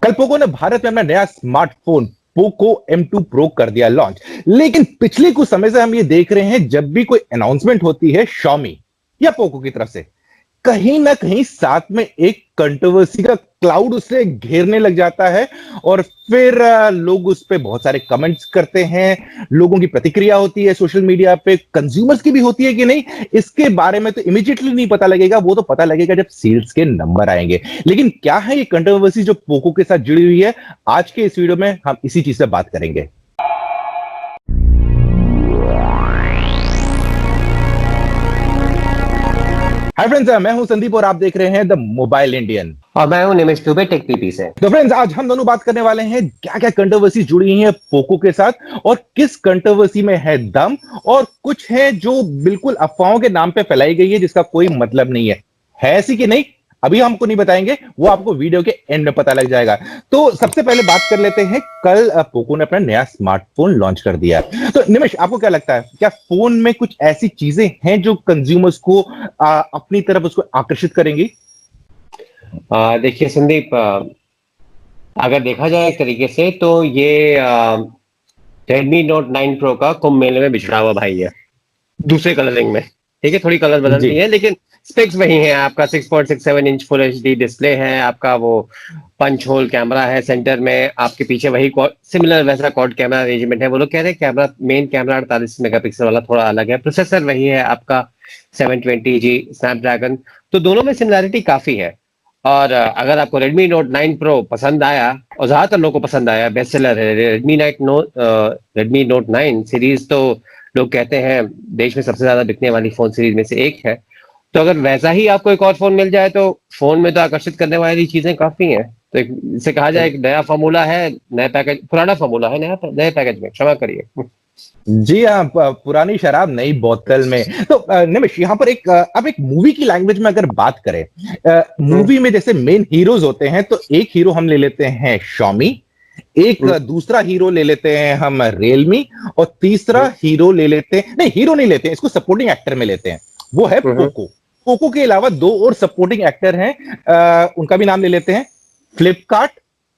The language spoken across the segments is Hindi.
कल पोको ने भारत में अपना नया स्मार्टफोन पोको M2 प्रो कर दिया लॉन्च। लेकिन पिछले कुछ समय से हम ये देख रहे हैं, जब भी कोई अनाउंसमेंट होती है Xiaomi या पोको की तरफ से, कहीं ना कहीं साथ में एक कंट्रोवर्सी का क्लाउड उसे घेरने लग जाता है। और फिर लोग उस पे बहुत सारे कमेंट्स करते हैं, लोगों की प्रतिक्रिया होती है सोशल मीडिया पे, कंज्यूमर्स की भी होती है कि नहीं, इसके बारे में तो इमीडिएटली नहीं पता लगेगा, वो तो पता लगेगा जब सेल्स के नंबर आएंगे। लेकिन क्या है ये कंट्रोवर्सी जो पोको के साथ जुड़ी हुई है, आज के इस वीडियो में हम इसी चीज से बात करेंगे। हाय फ्रेंड्स, मैं हूं संदीप और आप देख रहे हैं द मोबाइल इंडियन। और मैं हूं निमेश दुबे टेक पीपी से। तो फ्रेंड्स, आज हम दोनों बात करने वाले हैं क्या क्या कंट्रोवर्सी जुड़ी है पोको के साथ और किस कंट्रोवर्सी में है दम, और कुछ है जो बिल्कुल अफवाहों के नाम पे फैलाई गई है जिसका कोई मतलब नहीं है ऐसी कि नहीं, अभी हमको नहीं बताएंगे, वो आपको वीडियो के एंड में पता लग जाएगा। तो सबसे पहले बात कर लेते हैं, कल पोको ने अपना नया स्मार्टफोन लॉन्च कर दिया। तो निमेश, आपको क्या लगता है, क्या फोन में कुछ ऐसी चीजें हैं जो कंज्यूमर्स को अपनी तरफ उसको आकर्षित करेंगी? देखिए संदीप, अगर देखा जाए एक तरीके से तो ये Redmi Note 9 Pro का कुंभ मेले में बिछड़ा हुआ भाई है, दूसरे कलरिंग में। ठीक है, थोड़ी कलर बदलती है लेकिन स्पेक्स वही है। आपका 6.67 इंच फुल एचडी डिस्प्ले है, आपका वो पंच होल कैमरा है सेंटर में, आपके पीछे वही सिमिलर वैसा क्वाड कैमरा अरेंजमेंट है। वो लोग कह रहे हैं कैमरा, मेन कैमरा 48 मेगापिक्सल वाला थोड़ा अलग है। प्रोसेसर वही है आपका 720G स्नैपड्रैगन, तो दोनों में सिमिलैरिटी काफी है। और अगर आपको Redmi Note 9 Pro पसंद आया, और ज्यादातर लोगों को पसंद आया, बेस्ट सेलर है Redmi Note 9 सीरीज, तो लोग कहते हैं देश में सबसे ज्यादा बिकने वाली फोन सीरीज में से एक है। तो अगर वैसा ही आपको एक और फोन मिल जाए तो फोन में तो आकर्षित करने वाली चीजें काफी हैं। तो इसे कहा जाए एक नया फार्मूला है, नया पैकेज, पुराना फार्मूला है नए पैकेज में, क्षमा करिए। जी हाँ, पुरानी शराब नई बोतल में। तो निमिष, यहाँ पर अब एक मूवी की लैंग्वेज में अगर बात करें, मूवी में जैसे मेन हीरोज होते हैं, तो एक हीरो हम ले लेते हैं Xiaomi, एक दूसरा हीरो ले लेते हैं हम Realme, और तीसरा हीरो ले लेते हैं, नहीं हीरो नहीं लेते हैं, इसको सपोर्टिंग एक्टर में लेते हैं, वो है पोको। पोको के अलावा दो और सपोर्टिंग एक्टर हैं, उनका भी नाम ले लेते हैं, फ्लिपकार्ट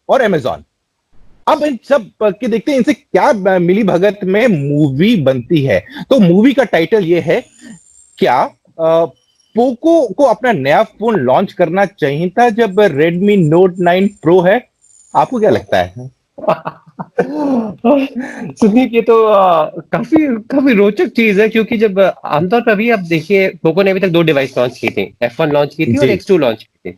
और Amazon। अब इन सब के देखते हैं इनसे क्या मिली भगत में मूवी बनती है। तो मूवी का टाइटल ये है, क्या पोको को अपना नया फोन लॉन्च करना चाहिए था जब Redmi Note 9 Pro है? आपको क्या लगता है? सुनील, ये तो काफी काफी रोचक चीज है, क्योंकि जब आमतौर पर अभी आप देखिए, पोको ने अभी तक दो डिवाइस लॉन्च की थी, F1 लॉन्च की थी और X2 लॉन्च की थी।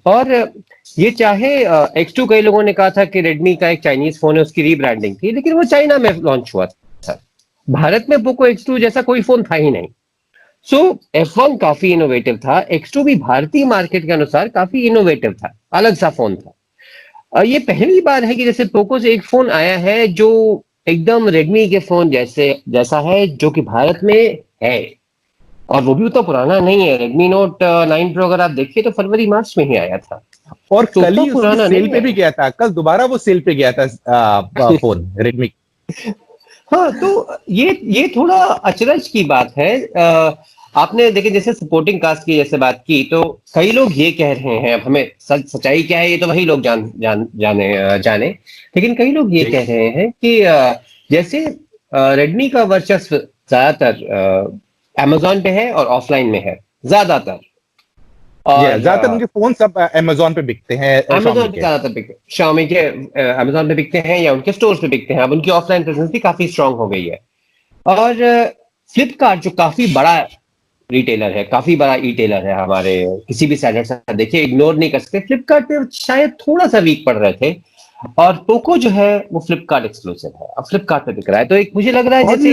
और ये चाहे X2, कई लोगों ने कहा था कि रेडमी का एक चाइनीज फोन है, उसकी रीब्रांडिंग थी, लेकिन वो चाइना में लॉन्च हुआ था। भारत में पोको X2 जैसा कोई फोन था ही नहीं। सो F1 काफी इनोवेटिव था, X2 भी भारतीय मार्केट के अनुसार काफी इनोवेटिव था, अलग सा फोन था। ये पहली बार है कि जैसे पोको से एक फोन आया है जो एकदम रेडमी के फोन जैसा है, जो कि भारत में है, और वो भी उतना पुराना नहीं है। Redmi Note 9 Pro अगर आप देखिए तो फरवरी मार्च में ही आया था, और तो कल ही पुराना सेल पे भी गया था, कल दोबारा वो सेल पे गया था फोन Redmi। हाँ, तो ये थोड़ा अचरज की बात है। आपने देखिए, जैसे सपोर्टिंग कास्ट की जैसे बात की, तो कई लोग ये कह रहे हैं, अब हमें सच्चाई क्या है ये तो वही लोग जाने, लेकिन कई लोग ये कह रहे हैं कि जैसे रेडमी का वर्चस्व ज्यादातर Amazon पे है और ऑफलाइन में है ज्यादातर, और ज्यादातर उनके फोन सब Amazon पे बिकते हैं, Amazon पे ज्यादातर बिकते हैं, Xiaomi के Amazon पे बिकते हैं या उनके स्टोर्स पे बिकते हैं। अब उनकी ऑफलाइन प्रेजेंस भी काफी स्ट्रांग हो गई है। और फ्लिपकार्ट जो काफी बड़ा रिटेलर है, काफी बड़ा ई टेलर है, हमारे किसी भी स्टैंडर्ड से देखिए इग्नोर नहीं कर सकते, फ्लिपकार्ट पे शायद थोड़ा सा वीक पड़ रहे थे। और पोको जो है वो फ्लिपकार्ट एक्सक्लूसिव है, अब फ्लिपकार्ट पे बिक रहा है, तो एक मुझे लग रहा है जैसे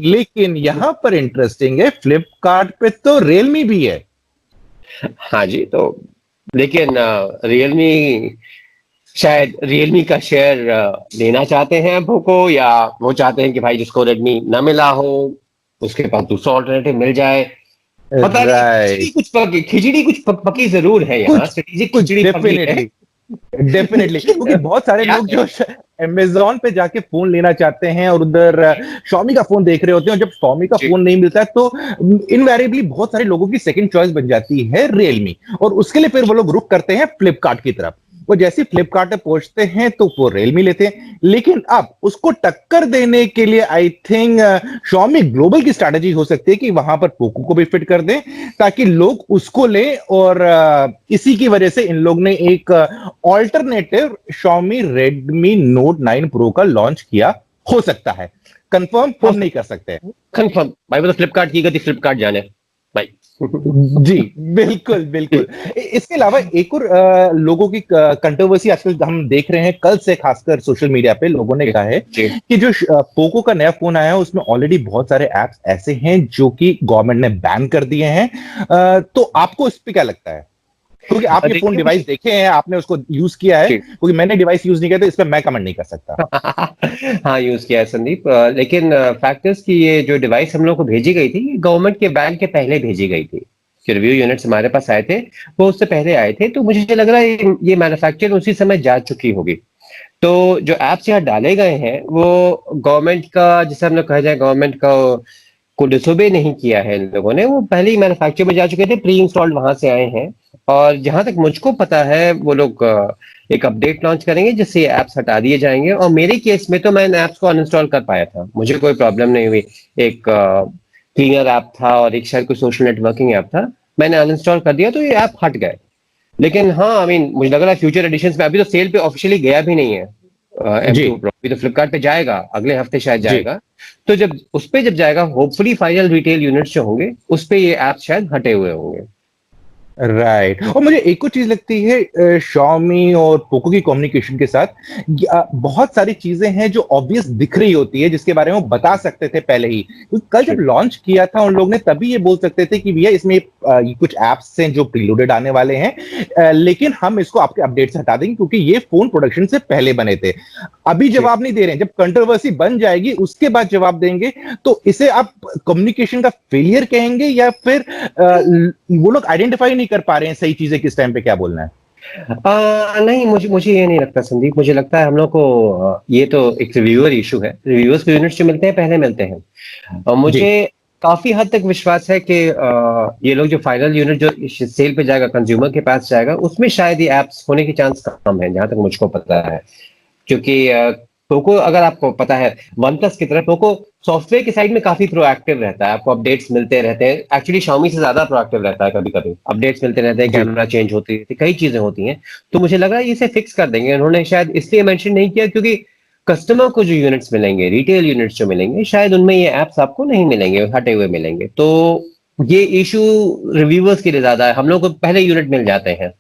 लेकिन यहाँ पर इंटरेस्टिंग है, फ्लिपकार्ट पे तो Realme भी है। हाँ जी, तो लेकिन रियलमी, शायद रियलमी का शेयर लेना चाहते हैं पोको, या वो चाहते हैं कि भाई जिसको रेडमी ना मिला हो उसके पास दूसरा ऑल्टरनेटिव मिल जाए। पता नहीं, खिचड़ी कुछ पकी जरूर है यहाँ, स्ट्रेटेजिक खिचड़ी पकी है डेफिनेटली क्योंकि बहुत सारे लोग जो Amazon पे जाके फोन लेना चाहते हैं और उधर Xiaomi का फोन देख रहे होते हैं, और जब Xiaomi का फोन नहीं मिलता है तो इनवैरिएबली बहुत सारे लोगों की सेकंड चॉइस बन जाती है Realme, और उसके लिए फिर वो लोग रुख करते हैं फ्लिपकार्ट की तरफ। वो जैसे फ्लिपकार्ट पे पहुंचते हैं तो वो रियलमी लेते हैं, लेकिन अब उसको टक्कर देने के लिए आई थिंक Xiaomi ग्लोबल की स्ट्रैटेजी हो सकती है कि वहां पर पोको को भी फिट कर दें ताकि लोग उसको लें, और इसी की वजह से इन लोग ने एक alternative Xiaomi Redmi Note 9 Pro का लॉन्च किया, हो सकता है, कंफर्म हम नहीं कर सकते। कंफर्म भाई, वो तो फ्लिपकार्ट की गति फ्लिपकार्ट जाने भाई। जी बिल्कुल बिल्कुल। इसके अलावा एक और लोगों की कंट्रोवर्सी आजकल हम देख रहे हैं, कल से खासकर सोशल मीडिया पे लोगों ने कहा है कि जो पोको का नया फोन आया है उसमें ऑलरेडी बहुत सारे एप्स ऐसे हैं जो कि गवर्नमेंट ने बैन कर दिए हैं। तो आपको इस पे क्या लगता है, क्योंकि आप ये फोन डिवाइस देखे हैं, आपने उसको यूज किया है, क्योंकि मैंने डिवाइस यूज नहीं किया तो इस पर मैं कमेंट नहीं कर सकता। हाँ यूज किया है संदीप, लेकिन फैक्टर्स की ये जो डिवाइस हम लोग को भेजी गई थी, गवर्नमेंट के बैन के पहले भेजी गई थी। जो रिव्यू यूनिट्स हमारे पास आए थे वो उससे पहले आए थे, तो मुझे लग रहा है ये मैन्युफैक्चर उसी समय जा चुकी होगी। तो जो एप्स यहाँ डाले गए हैं वो गवर्नमेंट का, जिसे हम लोग कहा जाए गवर्नमेंट का को डिसोबे नहीं किया है इन लोगों ने, वो पहले ही मैन्युफैक्चर में जा चुके थे, प्री इंस्टॉल्ड वहां से आए हैं। और जहां तक मुझको पता है वो लोग एक अपडेट लॉन्च करेंगे जिससे ये एप्स हटा दिए जाएंगे। और मेरे केस में तो मैं इन एप्स को अनइंस्टॉल कर पाया था, मुझे कोई प्रॉब्लम नहीं हुई। एक क्लीनर ऐप था और एक शायद कोई सोशल नेटवर्किंग ऐप था, मैंने अनइंस्टॉल कर दिया तो ये ऐप हट गए। लेकिन हाँ आई मीन मुझे लग रहा है फ्यूचर एडिशंस में, अभी तो सेल पे ऑफिशियली गया भी नहीं है M2 Pro, अभी तो फ्लिपकार्ट पे जाएगा, अगले हफ्ते शायद जाएगा। तो जब उस पे जब जाएगा, होपफुली फाइनल रिटेल यूनिट्स जो होंगे उस पे ये ऐप शायद हटे हुए होंगे। राइट और मुझे एक और चीज लगती है Xiaomi और पोको की कम्युनिकेशन के साथ, बहुत सारी चीजें हैं जो ऑब्वियस दिख रही होती है जिसके बारे में वो बता सकते थे पहले ही, क्योंकि कल जब लॉन्च किया था उन लोग ने तभी ये बोल सकते थे कि भैया इसमें ये कुछ एप्स हैं जो प्रीलोडेड आने वाले हैं, लेकिन हम इसको आपके अपडेट से हटा देंगे क्योंकि ये फोन प्रोडक्शन से पहले बने थे। अभी जवाब नहीं दे रहे हैं, जब कंट्रोवर्सी बन जाएगी उसके बाद जवाब देंगे। तो इसे आप कम्युनिकेशन का फेलियर कहेंगे या फिर वो लोग आइडेंटिफाई नहीं कर पा रहे हैं सही चीजें किस टाइम पे क्या बोलना है? नहीं, मुझे ये नहीं लगता संदीप, मुझे लगता है हम लोग को ये तो एक रिव्यूअर इशू है। रिव्यूअर्स के यूनिट्स जो मिलते हैं पहले मिलते हैं, और मुझे काफी हद तक विश्वास है कि ये लोग जो फाइनल यूनिट जो सेल पे जाएगा, कंज्यूमर के पास जाएगा, उसमें शायद ये एप्स होने की चांस कम है जहां तक मुझको पता है। क्योंकि पोको, अगर आपको पता है, वन प्लस की तरह पोको सॉफ्टवेयर की साइड में काफी प्रोएक्टिव रहता है, आपको अपडेट्स मिलते रहते हैं। एक्चुअली Xiaomi से ज्यादा प्रोएक्टिव रहता है, कभी कभी अपडेट्स मिलते रहते हैं, कैमरा चेंज होती है, कई चीजें होती हैं। तो मुझे लग रहा है इसे फिक्स कर देंगे। उन्होंने शायद इसलिए मेंशन नहीं किया क्योंकि कस्टमर को जो यूनिट्स मिलेंगे, रिटेल यूनिट्स जो मिलेंगे, शायद उनमें ये एप्स आपको नहीं मिलेंगे, हटे हुए मिलेंगे। तो ये इशू रिव्यूअर्स के लिए ज्यादा है, हम लोग को पहले यूनिट मिल जाते हैं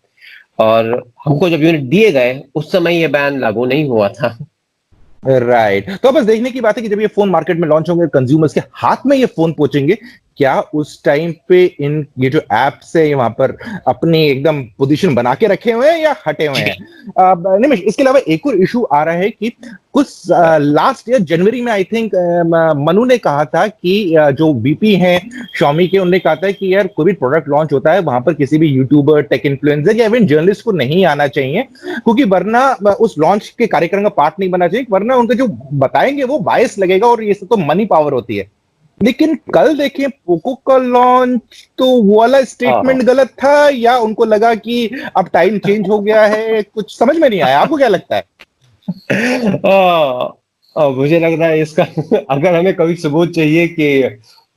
और हमको जब यूनिट दिए गए उस समय ये बैन लागू नहीं हुआ था। राइट तो बस देखने की बात है कि जब ये फोन मार्केट में लॉन्च होंगे, कंज्यूमर्स के हाथ में ये फोन पहुंचेंगे, क्या उस टाइम पे इन ये जो एप्स है वहां पर अपनी एकदम पोजीशन बना के रखे हुए हैं या हटे हुए हैं? निमिष, इसके अलावा एक और इशू आ रहा है कि कुछ लास्ट ईयर जनवरी में आई थिंक मनु ने कहा था कि जो वीपी हैं Xiaomi के, उन्होंने कहा था कि यार कोई भी प्रोडक्ट लॉन्च होता है वहां पर किसी भी यूट्यूबर, टेक इन्फ्लुएंसर या इवन जर्नलिस्ट को नहीं आना चाहिए, क्योंकि वरना उस लॉन्च के कार्यक्रम का पार्ट नहीं बनना चाहिए, वरना उनका जो बताएंगे वो बायस लगेगा और ये सब तो मनी पावर होती है। लेकिन कल देखें पोको का लॉन्च, तो वो वाला स्टेटमेंट गलत था या उनको लगा कि अब टाइम चेंज हो गया है? कुछ समझ में नहीं आया, आपको क्या लगता है? मुझे लग रहा है इसका अगर हमें कभी सबूत चाहिए कि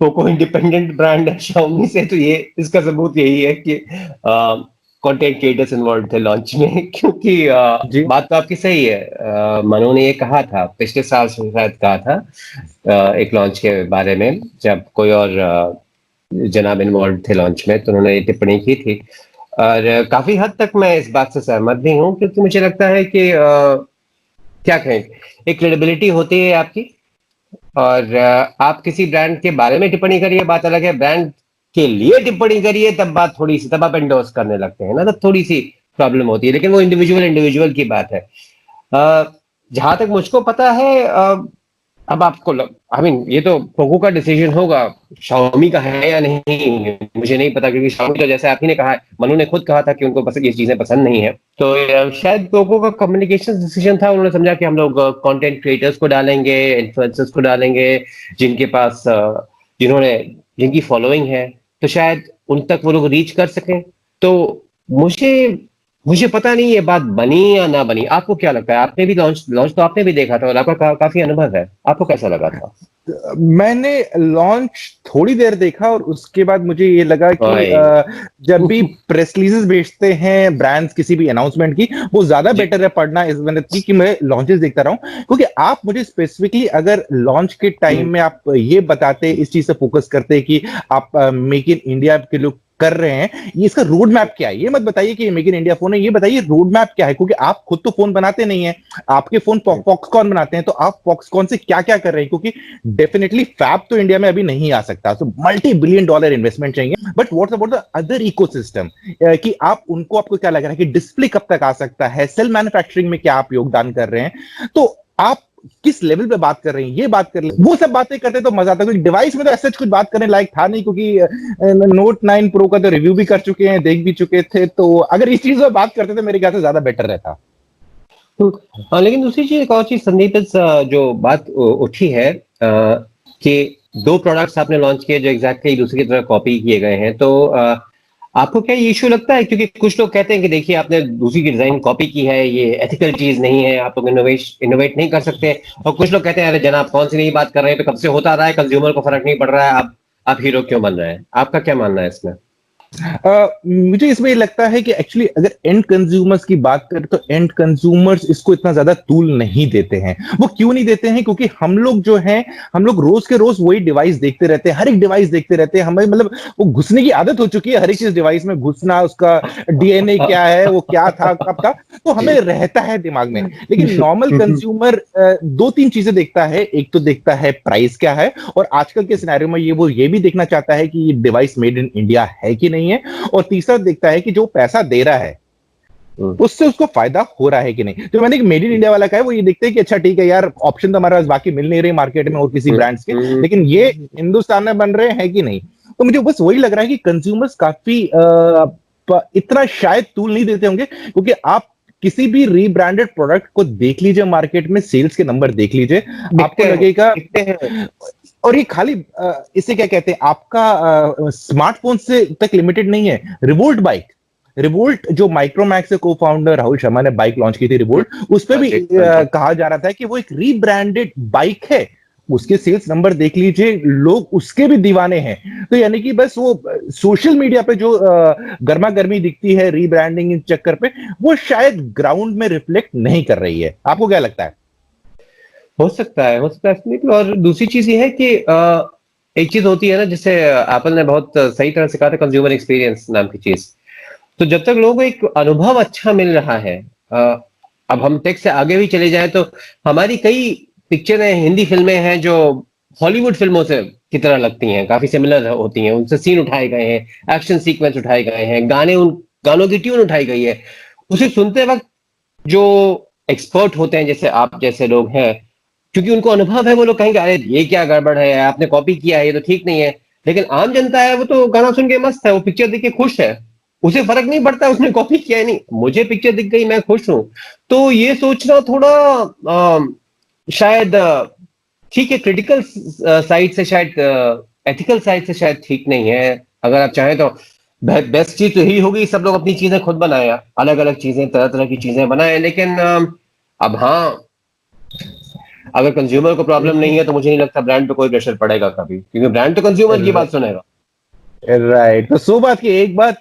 पोको इंडिपेंडेंट ब्रांड है Xiaomi से, तो ये इसका सबूत यही है कि कंटेंट क्रिएटर्स इन्वॉल्व थे लॉन्च में। क्योंकि बात तो आपकी सही है, मनु ने ये कहा था, पिछले साल शायद कहा था एक लॉन्च के बारे में, जब कोई और जनाब इन्वॉल्व थे लॉन्च में, तो उन्होंने ये टिप्पणी की थी। और काफी हद तक मैं इस बात से सहमत भी हूँ, क्योंकि मुझे लगता है कि क्या कहें, एक क्रेडिबिलिटी होती है आपकी, और आप किसी ब्रांड के बारे में टिप्पणी करिए, बात अलग है, ब्रांड के लिए टिप्पणी करिए तब बात थोड़ी सी, तब आप एंडोर्स करने लगते हैं ना, तब थोड़ी सी प्रॉब्लम होती है। लेकिन वो इंडिविजुअल की बात है। जहां तक मुझको पता है, अब आपको आई मीन ये तो पोको का डिसीजन होगा, Xiaomi का है या नहीं मुझे नहीं पता, क्योंकि Xiaomi तो जैसे आप ही ने कहा, मनु ने खुद कहा था कि उनको बस ये चीजें पसंद नहीं है। तो शायद पोको का कम्युनिकेशन डिसीजन था, उन्होंने समझा कि हम लोग कंटेंट क्रिएटर्स को डालेंगे, इन्फ्लुएंसर्स को डालेंगे, जिनके पास जिनकी फॉलोइंग है, तो शायद उन तक वो लोग रीच कर सकें। तो मुझे मुझे पता नहीं ये बात बनी या ना बनी, आपको क्या लगता है? आपने भी लॉन्च लॉन्च तो आपने भी देखा था और आपका काफी अनुभव है, आपको कैसा लगा था? मैंने लॉन्च थोड़ी देर देखा और उसके बाद मुझे ये लगा कि ओए। जब भी प्रेस रिलीजेस भेजते हैं ब्रांड्स किसी भी अनाउंसमेंट की, वो ज्यादा जी। बेटर है पढ़ना इस वजह की कि मैं लॉन्चेस देखता रहा हूं, क्योंकि आप मुझे स्पेसिफिकली अगर लॉन्च के टाइम में आप ये बताते, इस चीज से फोकस करते कि आप मेक इन इंडिया के लोग कर रहे हैं, ये इसका रोड मैप क्या है, ये मत बताइए कि मेक इन इंडिया फोन है, ये बताइए रोड मैप क्या है, क्योंकि आप खुद तो फोन बनाते नहीं है, आपके फोन फॉक्सकॉन बनाते हैं, तो आप फॉक्सकॉन से क्या क्या कर रहे हैं, क्योंकि डेफिनेटली फैब तो इंडिया में अभी नहीं आ सकता, तो मल्टी बिलियन डॉलर इन्वेस्टमेंट चाहिए, but what's about the other ecosystem, कि आप उनको, आपको क्या लग रहा है कि डिस्प्ले कब तक आ सकता है, सेल मैन्युफैक्चरिंग में क्या आप योगदान कर रहे हैं, तो आप किस लेवल पे बात कर रहे हैं, ये बात कर ले, वो सब बातें करते तो मजा आता, क्योंकि डिवाइस में तो ऐसा कुछ बात करने लायक था नहीं, क्योंकि नोट 9 प्रो का तो रिव्यू भी कर चुके हैं, देख भी चुके थे, तो अगर इस चीज में बात करते तो मेरे ख्याल से ज्यादा बेटर रहता। हाँ, लेकिन दूसरी चीज, एक और चीज संदीप, जो बात उठी है कि दो प्रोडक्ट्स आपने लॉन्च किए जो एग्जैक्टली दूसरे की तरह कॉपी किए गए हैं, तो आपको क्या ये इश्यू लगता है? क्योंकि कुछ लोग कहते हैं कि देखिए आपने दूसरी की डिजाइन कॉपी की है, ये एथिकल चीज नहीं है, आप लोग इनोवेट नहीं कर सकते, और कुछ लोग कहते हैं अरे जनाब कौन सी नई बात कर रहे हैं, तो कब से होता रहा है, कंज्यूमर को फर्क नहीं पड़ रहा है, आप हीरो क्यों बन रहे हैं? आपका क्या मानना है इसमें? मुझे इसमें ये लगता है कि एक्चुअली अगर एंड कंज्यूमर्स की बात करें तो एंड कंज्यूमर्स इसको इतना ज्यादा तूल नहीं देते हैं। वो क्यों नहीं देते हैं? क्योंकि हम लोग जो हैं, हम लोग रोज के रोज वही डिवाइस देखते रहते हैं, हर एक डिवाइस देखते रहते हैं, हमें मतलब वो घुसने की आदत हो चुकी है, हर एक चीज डिवाइस में घुसना, उसका डीएनए क्या है, वो क्या था कब था, तो हमें रहता है दिमाग में। लेकिन नॉर्मल कंज्यूमर दो तीन चीजें देखता है, एक तो देखता है प्राइस क्या है, और आजकल के सिनेरियो में वो ये भी देखना चाहता है कि ये डिवाइस मेड इन इंडिया है कि नहीं है, और तीसरा देखता है कि जो पैसा दे रहा है उससे उसको फायदा हो रहा है कि नहीं। तो मैंने एक मेड इन इंडिया वाला कहा है, वो ये देखते हैं कि अच्छा ठीक है यार, ऑप्शन तो हमारे पास बाकी मिल नहीं रहे मार्केट में और किसी ब्रांड्स के, लेकिन ये हिंदुस्तान में बन रहे हैं कि नहीं। तो मुझे बस वही लग रहा है कि कंज्यूमर्स काफी इतना शायद तूल नहीं देते होंगे, क्योंकि आप किसी भी रीब्रांडेड प्रोडक्ट को देख लीजिए, मार्केट में सेल्स के नंबर देख लीजिए, आपको लगेगा। और ये खाली इसे क्या कहते हैं, आपका स्मार्टफोन से तक लिमिटेड नहीं है। रिवोल्ट बाइक, रिवोल्ट जो माइक्रोमैक्स के को फाउंडर राहुल शर्मा ने बाइक लॉन्च की थी रिवोल्ट, उस पर भी कहा जा रहा था कि वो एक रीब्रांडेड बाइक है, उसके सेल्स नंबर देख लीजिए, लोग उसके भी दीवाने हैं। तो यानी कि बस वो सोशल मीडिया पे जो गर्मा गर्मी दिखती है रीब्रांडिंग के चक्कर पे, वो शायद ग्राउंड में रिफ्लेक्ट नहीं कर रही है। आपको क्या लगता है? हो सकता है, हो सकता है। और दूसरी चीज ये है कि एक चीज होती है ना, जैसे एप्पल ने बहुत सही तरह से कहा था, कंज्यूमर एक्सपीरियंस नाम की चीज। तो जब तक लोगों को एक अनुभव अच्छा मिल रहा है, अब हम टेक से आगे भी चले जाएं तो हमारी कई पिक्चरें, हिंदी फिल्में हैं जो हॉलीवुड फिल्मों से की तरह लगती हैं, काफी सिमिलर होती हैं, उनसे सीन उठाए गए हैं, एक्शन सीक्वेंस उठाए गए हैं, गाने, उन गानों की ट्यून उठाई गई है। उसे सुनते वक्त जो एक्सपर्ट होते हैं, जैसे आप जैसे लोग हैं, क्योंकि उनको अनुभव है, वो लोग कहेंगे अरे ये क्या गड़बड़ है, आपने कॉपी किया है, ये तो ठीक नहीं है। लेकिन आम जनता है, वो तो गाना सुन के मस्त है, वो पिक्चर देख के खुश है, उसे फर्क नहीं पड़ता उसने कॉपी किया है नहीं, मुझे पिक्चर दिख गई, मैं खुश हूं। तो ये सोचना थोड़ा शायद ठीक है, क्रिटिकल साइड से शायद, एथिकल साइड से शायद ठीक नहीं है। अगर आप चाहें तो बेस्ट चीज तो यही होगी, सब लोग अपनी चीजें खुद बनाए, अलग अलग चीजें, तरह तरह की चीजें बनाए। लेकिन अब हाँ, अगर कंज्यूमर को प्रॉब्लम नहीं है तो मुझे नहीं लगता ब्रांड पे कोई प्रेशर पड़ेगा कभी, क्योंकि ब्रांड तो कंज्यूमर की बात सुनेगा। राइट। तो सो बात की एक बात,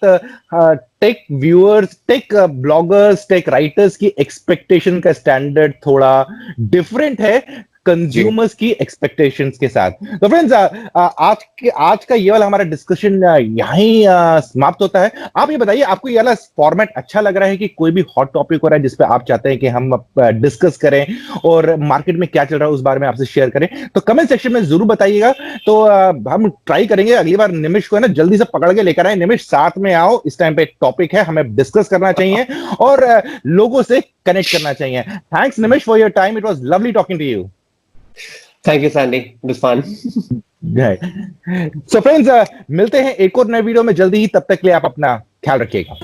tech viewers, tech bloggers, tech writers की एक्सपेक्टेशन का स्टैंडर्ड थोड़ा डिफरेंट है कंज्यूमर्स की एक्सपेक्टेशंस के साथ। तो फ्रेंड्स, आज का ये वाला हमारा डिस्कशन यहीं समाप्त होता है। आप ये बताइए, आपको ये वाला फॉर्मेट अच्छा लग रहा है कि कोई भी हॉट टॉपिक हो रहा है जिसपे आप चाहते हैं कि हम डिस्कस करें और मार्केट में क्या चल रहा है उस बारे में आपसे शेयर करें, तो कमेंट सेक्शन में जरूर बताइएगा। तो हम ट्राई करेंगे अगली बार निमिष को है ना जल्दी से पकड़ के लेकर आए। निमिष, साथ में आओ, इस टाइम पे एक टॉपिक है, हमें डिस्कस करना चाहिए और लोगों से कनेक्ट करना चाहिए। Thanks Nimish for your time, it was lovely talking to you. Thank you Sandy, it was fun. So friends, मिलते हैं एक और नए वीडियो में जल्दी ही, तब तक के लिए आप अपना ख्याल रखिएगा।